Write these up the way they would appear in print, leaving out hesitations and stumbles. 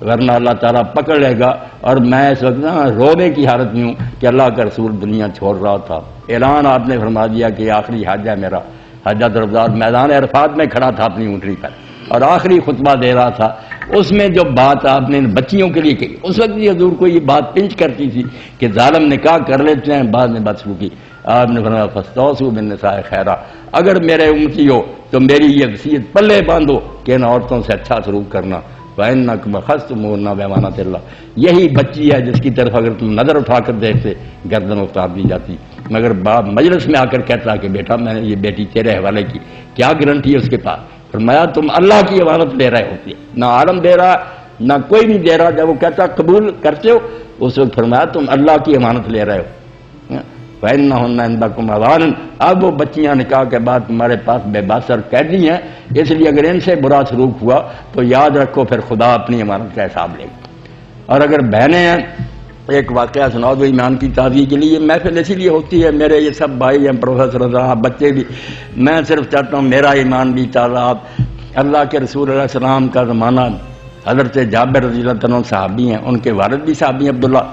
ورنہ اللہ تعالیٰ پکڑ لے گا. اور میں اس وقت رونے کی حالت میں ہوں کہ اللہ کا رسول دنیا چھوڑ رہا تھا. اعلان آپ نے فرما دیا کہ آخری حج ہے میرا. حجۃ الوداع میدان عرفات میں کھڑا تھا اپنی اونٹنی پر اور آخری خطبہ دے رہا تھا. اس میں جو بات آپ نے بچیوں کے لیے کہی، اس وقت یہ حضور کو یہ بات پنچ کرتی تھی کہ ظالم نکاح کر لیتے ہیں بعد میں بدسلوکی. آپ نے فرمایا فاستوصوا بالنساء خیرا، اگر میرے امتی ہو تو میری یہ وصیت پلے باندھو کہ ان عورتوں سے اچھا سلوک کرنا. وَإِنَّكُمْ أَخَذْتُمُوهُنَّ بِأَمَانَةِ اللَّهِ، یہی بچی ہے جس کی طرف اگر تم نظر اٹھا کر دیکھتے گردن اتار دی جاتی. مگر باپ مجلس میں آ کر کہتا کہ بیٹا میں نے یہ بیٹی تیرے حوالے کی، کیا گارنٹی ہے اس کے پاس؟ فرمایا تم اللہ کی امانت لے رہے ہوتے، نہ عالم دے رہا نہ کوئی نہیں دے رہا. جب وہ کہتا قبول کرتے ہو اس وقت فرمایا تم اللہ کی امانت لے رہے ہو. فَإِنَّهُنَّ عِندَكُمْ أَوَانٌ، اب وہ بچیاں نکاح کے بعد تمہارے پاس بے بس اور قیدی ہیں، اس لیے اگر ان سے برا سلوک ہوا تو یاد رکھو پھر خدا اپنی امانت کا حساب لے گا. اور اگر بہنیں ہیں، ایک واقعہ سنا دو ایمان کی تازگی کے لیے. محفل اسی لیے ہوتی ہے، میرے یہ سب بھائی ہیں پروفیسر صاحب بچے بھی، میں صرف چاہتا ہوں میرا ایمان بھی تازہ. اللہ کے رسول علیہ السلام کا زمانہ، حضرت جابر رضی اللہ عنہ صحابی ہیں، ان کے والد بھی صحابی ہیں عبداللہ.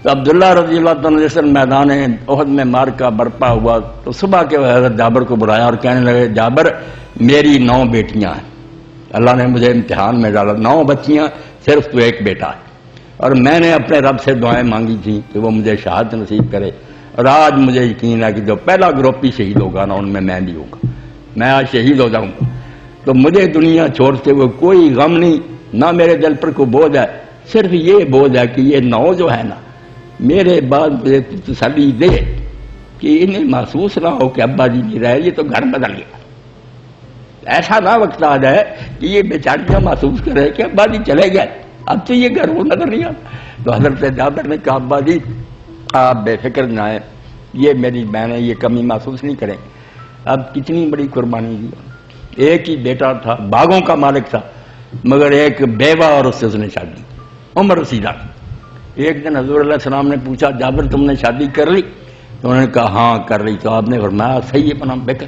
تو عبداللہ رضی اللہ عنہ جس میدان احد میں مارکا برپا ہوا تو صبح کے حضرت جابر کو بلایا اور کہنے لگے جابر میری 9 بیٹیاں ہیں، اللہ نے مجھے امتحان میں ڈالا، 9 بچیاں صرف تو ایک بیٹا ہے. اور میں نے اپنے رب سے دعائیں مانگی تھیں کہ وہ مجھے شہادت نصیب کرے. اور آج مجھے یقین ہے کہ جو پہلا گروپی شہید ہوگا نا ان میں بھی ہوں گا، میں آج شہید ہو جاؤں گا. تو مجھے دنیا چھوڑتے ہوئے کوئی غم نہیں، نہ میرے دل پر کوئی بوجھ ہے. صرف یہ بوجھ ہے کہ یہ 9 جو ہے نا میرے بعد تسلی دے کہ انہیں محسوس نہ ہو کہ ابا جی نہیں رہے، یہ تو گھر بدل گیا. ایسا نہ وقت آ جائے کہ یہ بیچاریاں محسوس کرے کہ ابا جی چلے گئے، اب تو یہ گھر وہ نظر نہیں آتا. تو حضرت جابر نے کہا ابا جی آپ بے فکر نہ آئیں، یہ میری بہنیں یہ کمی محسوس نہیں کریں. اب کتنی بڑی قربانی دی. ایک ہی بیٹا تھا، باغوں کا مالک تھا، مگر ایک بیوہ اور اس سے اس نے شادی، عمر رسیدہ. ایک دن حضور علیہ السلام نے پوچھا جابر تم نے شادی کر لی؟ تو انہوں نے کہا ہاں کر لی. تو آپ نے فرمایا صحیح ہے بنا بکر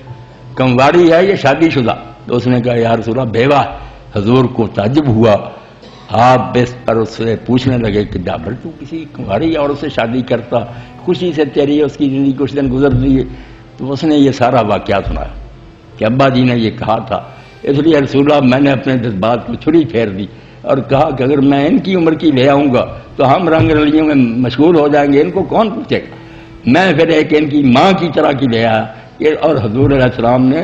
کمواری ہے یہ شادی شدہ؟ تو اس نے کہا یا رسول اللہ بیوہ. حضور کو تعجب ہوا. آپ بس پر اس سے پوچھنے لگے کہ جابر تو کسی کمواری اور اس سے شادی کرتا، خوشی سے تیری اس کی زندگی کچھ دن گزر دی. تو اس نے یہ سارا واقعہ سنایا کہ ابا جی نے یہ کہا تھا، اس لیے رسول اللہ میں نے اپنے جذبات کو چھری پھیر دی اور کہا کہ اگر میں ان کی عمر کی لے آؤں گا تو ہم رنگ رلیوں میں مشغول ہو جائیں گے، ان کو کون پوچھے گا. میں پھر ایک ان کی ماں کی طرح کی لے آیا. اور حضور علیہ السلام نے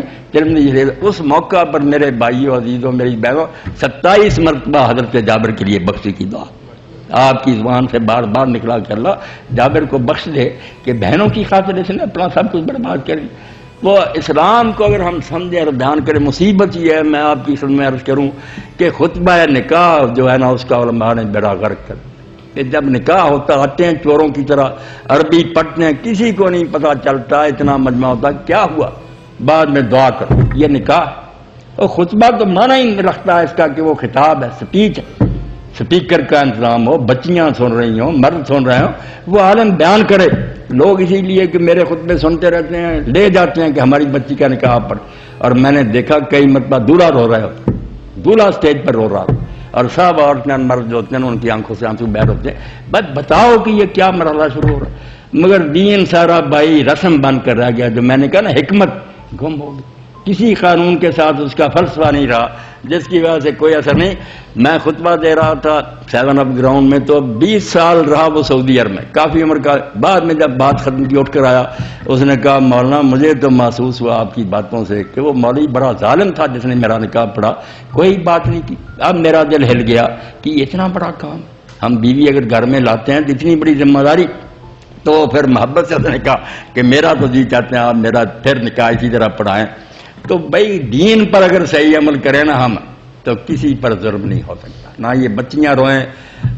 اس موقع پر میرے بھائیوں عزیزوں میری بہنوں 27 مرتبہ حضرت جابر کے لیے بخشی کی دعا آپ کی زبان سے بار بار نکلا کہ اللہ جابر کو بخش دے کہ بہنوں کی خاطر اس نے اپنا سب کچھ برباد کر دی. وہ اسلام کو اگر ہم سمجھیں اور بیان کریں، مصیبت یہ ہے میں آپ کی خدمت میں عرض کروں کہ خطبہ نکاح جو ہے نا اس کا علماء نے بیڑا غرق کر کہ جب نکاح ہوتا آتے ہیں چوروں کی طرح عربی پڑھتے ہیں، کسی کو نہیں پتا چلتا، اتنا مجمع ہوتا کیا ہوا، بعد میں دعا کرو. یہ نکاح اور خطبہ تو معنی ہی رکھتا ہے اس کا کہ وہ خطاب ہے، سپیچ ہے، سپیکر کا انتظام ہو، بچیاں سن رہی ہوں، مرد سن رہے ہوں، وہ عالم بیان کرے. لوگ اسی لیے کہ میرے خطبے سنتے رہتے ہیں لے جاتے ہیں کہ ہماری بچی کا نکاح پڑھ. اور میں نے دیکھا کئی مرتبہ دولہا رو رہے ہوتے، دولہا اسٹیج پر رو رہا اور سب عورتیں مرد جو ہوتے ہیں ان کی آنکھوں سے آنسو بہہ ہوتے ہیں. بس بتاؤ کہ یہ کیا مرحلہ شروع ہو رہا ہے. مگر دین سارا بھائی رسم بن کر رہ گیا. جو میں نے کہا نا حکمت گم ہو گئی، کسی قانون کے ساتھ اس کا فلسفہ نہیں رہا جس کی وجہ سے کوئی اثر نہیں. میں خطبہ دے رہا تھا 7 اپ گراؤنڈ میں تو 20 سال رہا وہ سعودی عرب میں، کافی عمر کا. بعد میں جب بات ختم کی اٹھ کر آیا اس نے کہا مولانا مجھے تو محسوس ہوا آپ کی باتوں سے کہ وہ مولوی بڑا ظالم تھا جس نے میرا نکاح پڑھا، کوئی بات نہیں کی. اب میرا دل ہل گیا کہ اتنا بڑا کام، ہم بیوی اگر گھر میں لاتے ہیں تو اتنی بڑی ذمہ داری. تو پھر محبت سے اس نے کہا کہ میرا تو جی چاہتے ہیں آپ میرا پھر نکاح اسی طرح پڑھائیں. تو بھائی دین پر اگر صحیح عمل کریں نا ہم تو کسی پر ظلم نہیں ہو سکتا، نہ یہ بچیاں روئیں.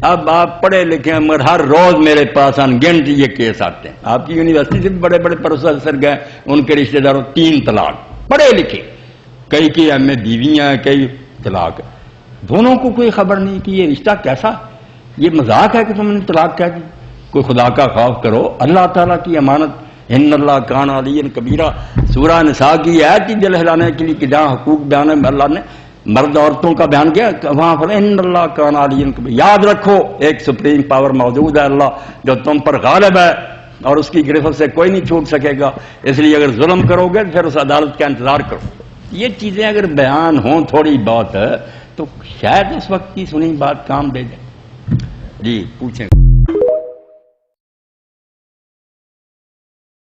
اب آپ پڑھے لکھے ہیں مگر ہر روز میرے پاس انگنت یہ کیس آتے ہیں. آپ کی یونیورسٹی سے بھی بڑے بڑے پروفیسر گئے، ان کے رشتہ داروں 3 طلاق، پڑھے لکھے، کئی کی ایم اے بیویاں کئی طلاق. دونوں کو کوئی خبر نہیں کہ یہ رشتہ کیسا، یہ مذاق ہے کہ تم نے طلاق کہہ دی. کوئی خدا کا خوف کرو، اللہ تعالیٰ کی امانت ان اللہ کان علی کبیرہ. سورہ نساء کی آیت کی دل ہلانے کے لیے کہ جہاں حقوق بیان ہے اللہ نے مرد عورتوں کا بیان کیا وہاں پر ان اللہ کان علیٰ کبیر، یاد رکھو ایک سپریم پاور موجود ہے اللہ جو تم پر غالب ہے اور اس کی گرفت سے کوئی نہیں چھوٹ سکے گا، اس لیے اگر ظلم کرو گے پھر اس عدالت کا انتظار کرو۔ یہ چیزیں اگر بیان ہوں تھوڑی بہت تو شاید اس وقت کی سنی بات کام دے جائے۔ جی پوچھیں۔